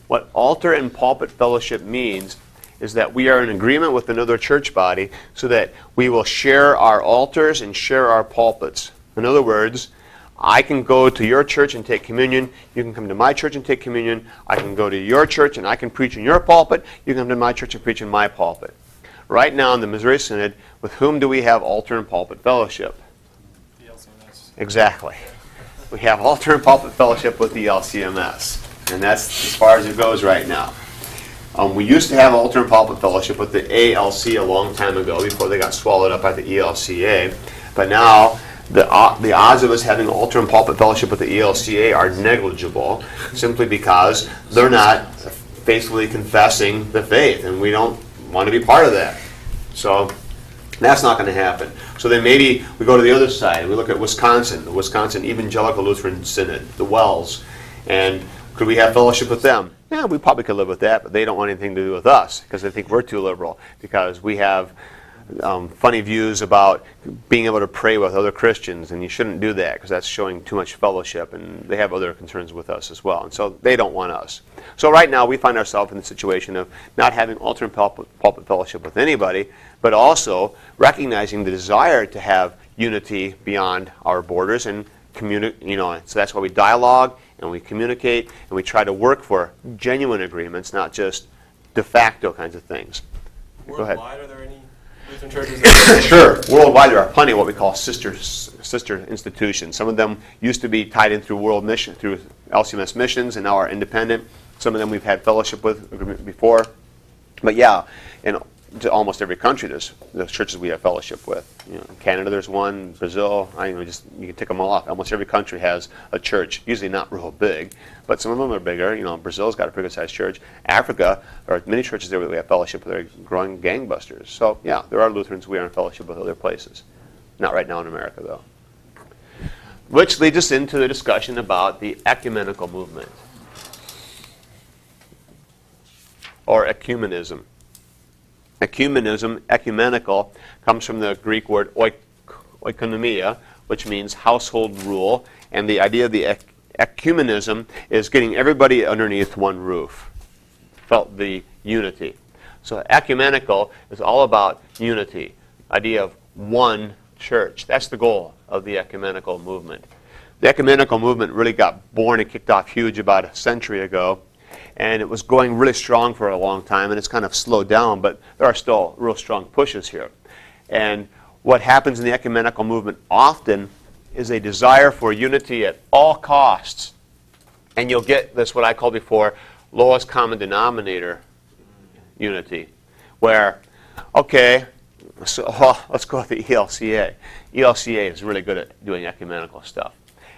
What altar and pulpit fellowship means is that we are in agreement with another church body so that we will share our altars and share our pulpits. In other words, I can go to your church and take communion. You can come to my church and take communion. I can go to your church and I can preach in your pulpit. You can come to my church and preach in my pulpit. Right now in the Missouri Synod, with whom do we have altar and pulpit fellowship? The LCMS. Exactly. We have altar and pulpit fellowship with the LCMS. And that's as far as it goes right now. We used to have altar and pulpit fellowship with the ALC a long time ago before they got swallowed up by the ELCA. But now the odds of us having altar and pulpit fellowship with the ELCA are negligible simply because they're not faithfully confessing the faith, and we don't want to be part of that. So that's not going to happen. So then maybe we go to the other side. We look at Wisconsin, the Wisconsin Evangelical Lutheran Synod, the Wells, and could we have fellowship with them? Yeah, we probably could live with that, but they don't want anything to do with us because they think we're too liberal because we have funny views about being able to pray with other Christians, and you shouldn't do that because that's showing too much fellowship, and they have other concerns with us as well, and so they don't want us. So right now we find ourselves in the situation of not having altar and pulpit fellowship with anybody, but also recognizing the desire to have unity beyond our borders and so that's why we dialogue and we communicate and we try to work for genuine agreements, not just de facto kinds of things. Go ahead. Worldwide, are there any Lutheran churches? Sure. Worldwide, there are plenty of what we call sister institutions. Some of them used to be tied in through world mission, through LCMS missions, and now are independent. Some of them we've had fellowship with before. But yeah, in almost every country, there's churches we have fellowship with. In Canada, there's one. Brazil, you can tick them all off. Almost every country has a church. Usually not real big, but some of them are bigger. Brazil's got a pretty good-sized church. Africa, there are many churches there that we have fellowship with. They're growing gangbusters. So yeah, there are Lutherans we are in fellowship with other places. Not right now in America, though. Which leads us into the discussion about the ecumenical movement, or ecumenism. Ecumenical, comes from the Greek word oikonomia, which means household rule. And the idea of the ecumenism is getting everybody underneath one roof. Felt the unity. So ecumenical is all about unity, idea of one church. That's the goal of the ecumenical movement. The ecumenical movement really got born and kicked off huge about a century ago. And it was going really strong for a long time, and it's kind of slowed down, but there are still real strong pushes here. And what happens in the ecumenical movement often is a desire for unity at all costs. And you'll get this, what I called before, lowest common denominator unity, where, okay, so let's go with the ELCA. ELCA is really good at doing ecumenical stuff.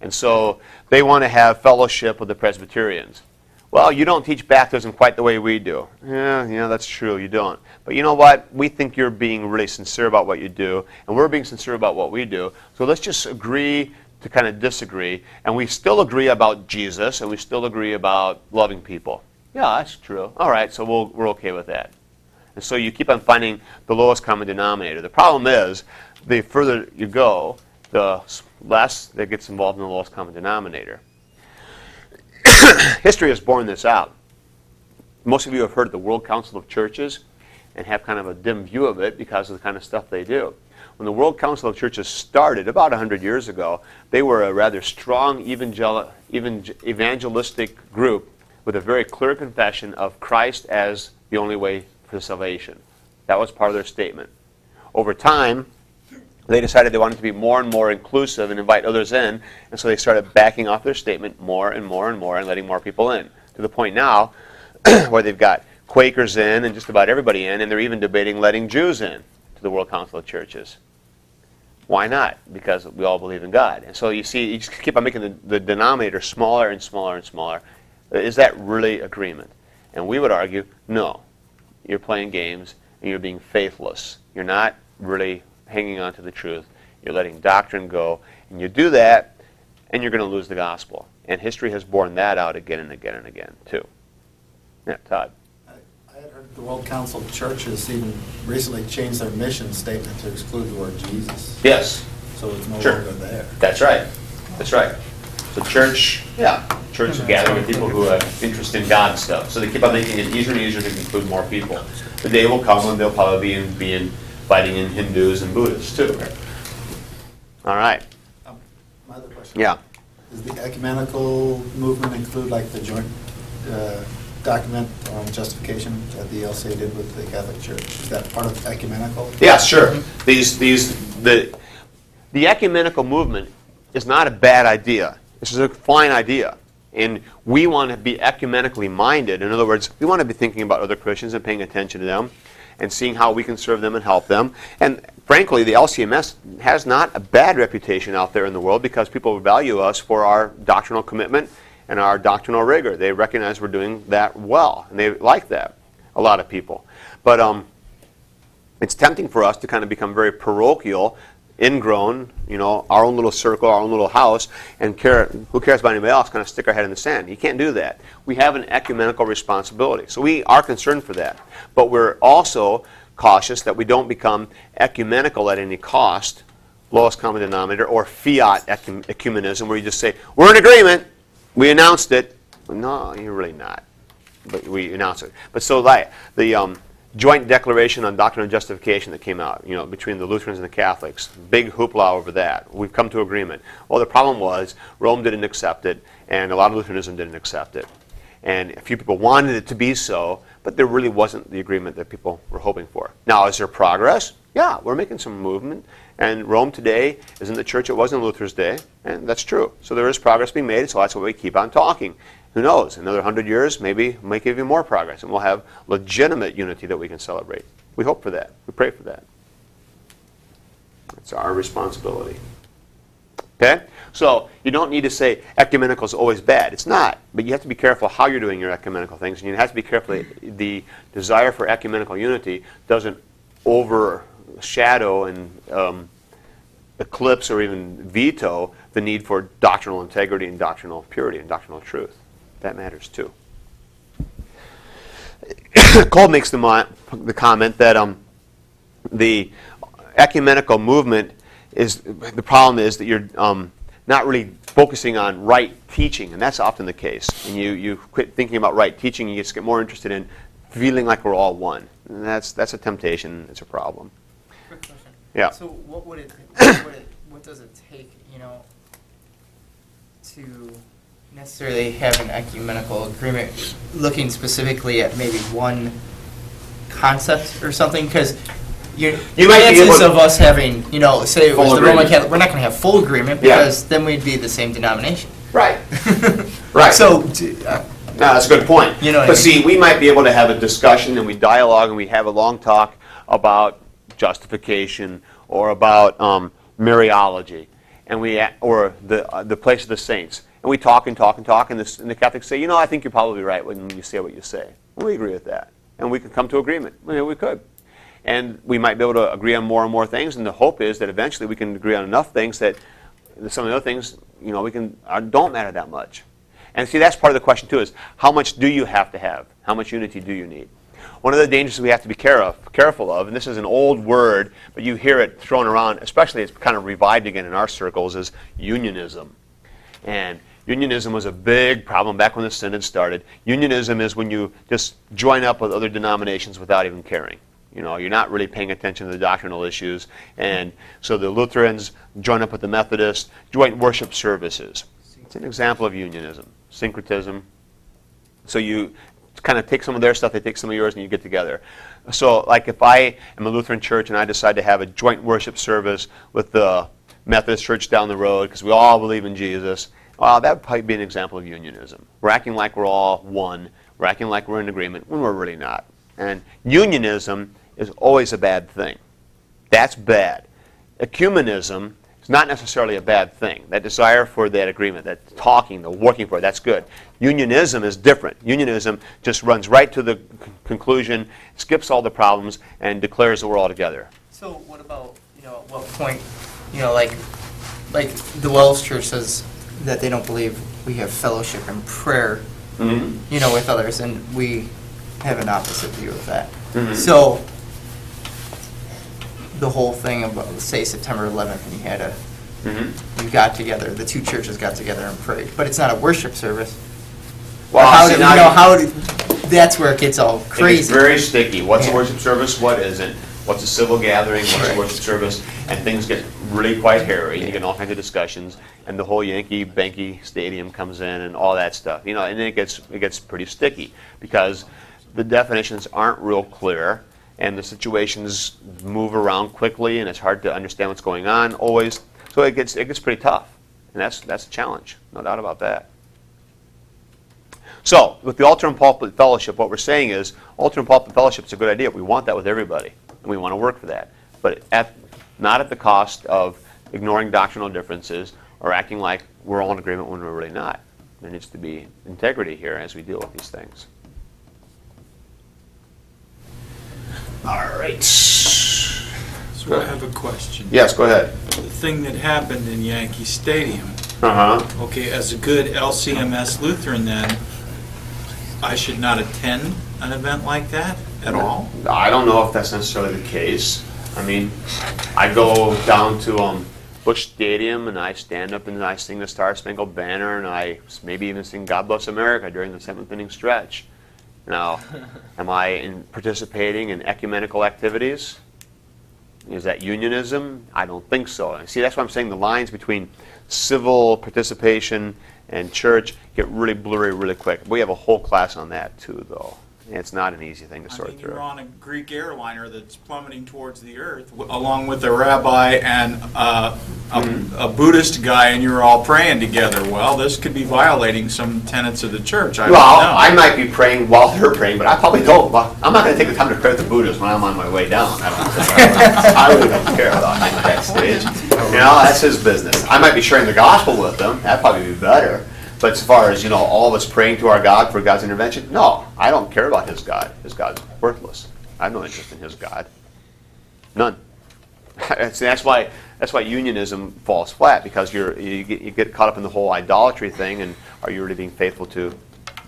And so they want to have fellowship with the Presbyterians. Well, you don't teach baptism quite the way we do. Yeah, that's true, you don't. But you know what? We think you're being really sincere about what you do, and we're being sincere about what we do. So let's just agree to kind of disagree, and we still agree about Jesus, and we still agree about loving people. Yeah, that's true. All right, so we're okay with that. And so you keep on finding the lowest common denominator. The problem is, the further you go, the less that gets involved in the lowest common denominator. History has borne this out. Most of you have heard of the World Council of Churches and have kind of a dim view of it because of the kind of stuff they do. When the World Council of Churches started about 100 years ago, they were a rather strong evangelistic group with a very clear confession of Christ as the only way for salvation. That was part of their statement. Over time, they decided they wanted to be more and more inclusive and invite others in, and so they started backing off their statement more and more and more and letting more people in, to the point now where they've got Quakers in and just about everybody in, and they're even debating letting Jews in to the World Council of Churches. Why not? Because we all believe in God. And so you see, you just keep on making the denominator smaller and smaller and smaller. Is that really agreement? And we would argue, no. You're playing games and you're being faithless. You're not really hanging on to the truth. You're letting doctrine go. And you do that, and you're going to lose the gospel. And history has borne that out again and again and again, too. Yeah, Todd. I had heard the World Council of Churches even recently changed their mission statement to exclude the word Jesus. Yes. So it's no Sure. longer there. That's right. That's right. So church is a gathering of people who have interest in God stuff. So they keep on making it easier and easier to include more people. The day will come when they'll probably be inviting in Hindus and Buddhists too. All right. My other question. Yeah. Does the ecumenical movement include like the joint document on justification that the LCA did with the Catholic Church? Is that part of ecumenical? Yeah, sure. The ecumenical movement is not a bad idea. This is a fine idea. And we want to be ecumenically minded. In other words, we want to be thinking about other Christians and paying attention to them and seeing how we can serve them and help them. And frankly, the LCMS has not a bad reputation out there in the world because people value us for our doctrinal commitment and our doctrinal rigor. They recognize we're doing that well, and they like that, a lot of people. But it's tempting for us to kind of become very parochial, ingrown, our own little circle, our own little house, and who cares about anybody else, kind of stick our head in the sand. You can't do that. We have an ecumenical responsibility. So we are concerned for that. But we're also cautious that we don't become ecumenical at any cost, lowest common denominator, or fiat ecumenism, where you just say, we're in agreement, we announced it. No, you're really not. But we announced it. But so the joint declaration on doctrine of justification that came out, between the Lutherans and the Catholics, big hoopla over that. We've come to agreement. Well, the problem was Rome didn't accept it, and a lot of Lutheranism didn't accept it. And a few people wanted it to be so, but there really wasn't the agreement that people were hoping for. Now, is there progress? Yeah, we're making some movement. And Rome today isn't the church it was in Luther's day, and that's true. So there is progress being made, so that's why we keep on talking. Who knows? Another 100 years, maybe we'll make even more progress, and we'll have legitimate unity that we can celebrate. We hope for that. We pray for that. It's our responsibility. Okay? So you don't need to say ecumenical is always bad. It's not. But you have to be careful how you're doing your ecumenical things, and you have to be careful that the desire for ecumenical unity doesn't overshadow and eclipse or even veto the need for doctrinal integrity and doctrinal purity and doctrinal truth. That matters too. Kolb makes the comment that the ecumenical movement the problem is that you're not really focusing on right teaching, and that's often the case. And you quit thinking about right teaching, and you just get more interested in feeling like we're all one. And that's a temptation. It's a problem. Quick question. Yeah. So what what does it take, to necessarily have an ecumenical agreement, looking specifically at maybe one concept or something? Because you might be able chances to of us having, say it was full the Roman agreement. Catholic, we're not going to have full agreement Yeah. because then we'd be the same denomination. Right. Right. So, No, that's a good point. You know what But I mean? see, we might be able to have a discussion and we dialogue and we have a long talk about justification or about Mariology, and or the place of the saints, and we talk and talk and talk, and the Catholics say, I think you're probably right when you say what you say. And we agree with that, and we could come to agreement. We could, and we might be able to agree on more and more things. And the hope is that eventually we can agree on enough things that some of the other things, don't matter that much. And see, that's part of the question too: is how much do you have to have? How much unity do you need? One of the dangers we have to be careful of, and this is an old word, but you hear it thrown around, especially it's kind of revived again in our circles, is unionism. And unionism was a big problem back when the Synod started. Unionism is when you just join up with other denominations without even caring. You're not really paying attention to the doctrinal issues. And so the Lutherans join up with the Methodists, joint worship services. It's an example of unionism. Syncretism. So you kind of take some of their stuff, they take some of yours, and you get together. So like if I am a Lutheran church and I decide to have a joint worship service with the Methodist church down the road because we all believe in Jesus, well, that would probably be an example of unionism. We're acting like we're all one. We're acting like we're in agreement when we're really not. And unionism is always a bad thing. That's bad. Ecumenism is not necessarily a bad thing. That desire for that agreement, that talking, the working for it, that's good. Unionism is different. Unionism just runs right to the conclusion, skips all the problems, and declares that we're all together. So what about, at what point, like the Wells Church says that they don't believe we have fellowship and prayer, with others, and we have an opposite view of that. Mhm. So the whole thing about, say, September 11th, and you had a We got together, the two churches got together and prayed, but it's not a worship service. Well, How see, do, now you know, how do, that's where it gets all It crazy. gets very sticky. What's a Yeah. worship service? What isn't? What's a civil gathering? What's a Right. worship service? And things get really quite hairy. You get all kinds of discussions, and the whole Yankee Banky Stadium comes in, and all that stuff. You know, and then it gets pretty sticky because the definitions aren't real clear, and the situations move around quickly, and it's hard to understand what's going on always. So it gets pretty tough, and that's a challenge, no doubt about that. So, with the Altar and Pulpit Fellowship, what we're saying is, Altar and Pulpit Fellowship is a good idea. We want that with everybody, and we want to work for that. But not at the cost of ignoring doctrinal differences or acting like we're all in agreement when we're really not. There needs to be integrity here as we deal with these things. All right. So I have a question. Yes, go ahead. The thing that happened in Yankee Stadium, Uh-huh. okay, as a good LCMS Lutheran then, I should not attend an event like that at all? I don't know if that's necessarily the case. I mean, I go down to Busch Stadium and I stand up and I sing the Star Spangled Banner and I maybe even sing God Bless America during the 7th inning stretch. Now, am I participating in ecumenical activities? Is that unionism? I don't think so. See, that's why I'm saying the lines between civil participation and church get really blurry really quick. We have a whole class on that too, though. And it's not an easy thing to I sort mean, through. you're on a Greek airliner that's plummeting towards the earth, along with a rabbi and a Buddhist guy, and you're all praying together. Well, this could be violating some tenets of the church. I Well, don't know. I might be praying while they're praying, but I probably don't. Well, I'm not going to take the time to pray with the Buddhists when I'm on my way down. I really don't care about him backstage. You know, that's his business. I might be sharing the gospel with them. That'd probably be better. But as far as, all of us praying to our God for God's intervention, no, I don't care about his God. His God's worthless. I have no interest in his God. None. That's why unionism falls flat, because you get caught up in the whole idolatry thing, and are you really being faithful to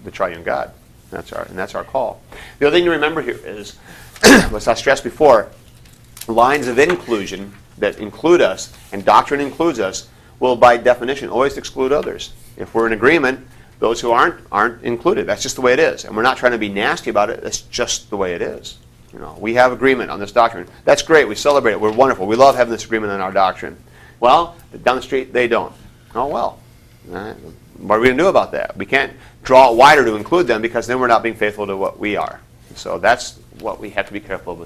the triune God? That's our call. The other thing to remember here is, as I stressed before, lines of inclusion that include us, and doctrine includes us, will by definition always exclude others. If we're in agreement, those who aren't included. That's just the way it is. And we're not trying to be nasty about it. That's just the way it is. We have agreement on this doctrine. That's great. We celebrate it. We're wonderful. We love having this agreement on our doctrine. Well, down the street, they don't. Oh, well. What are we going to do about that? We can't draw it wider to include them, because then we're not being faithful to what we are. So that's what we have to be careful of.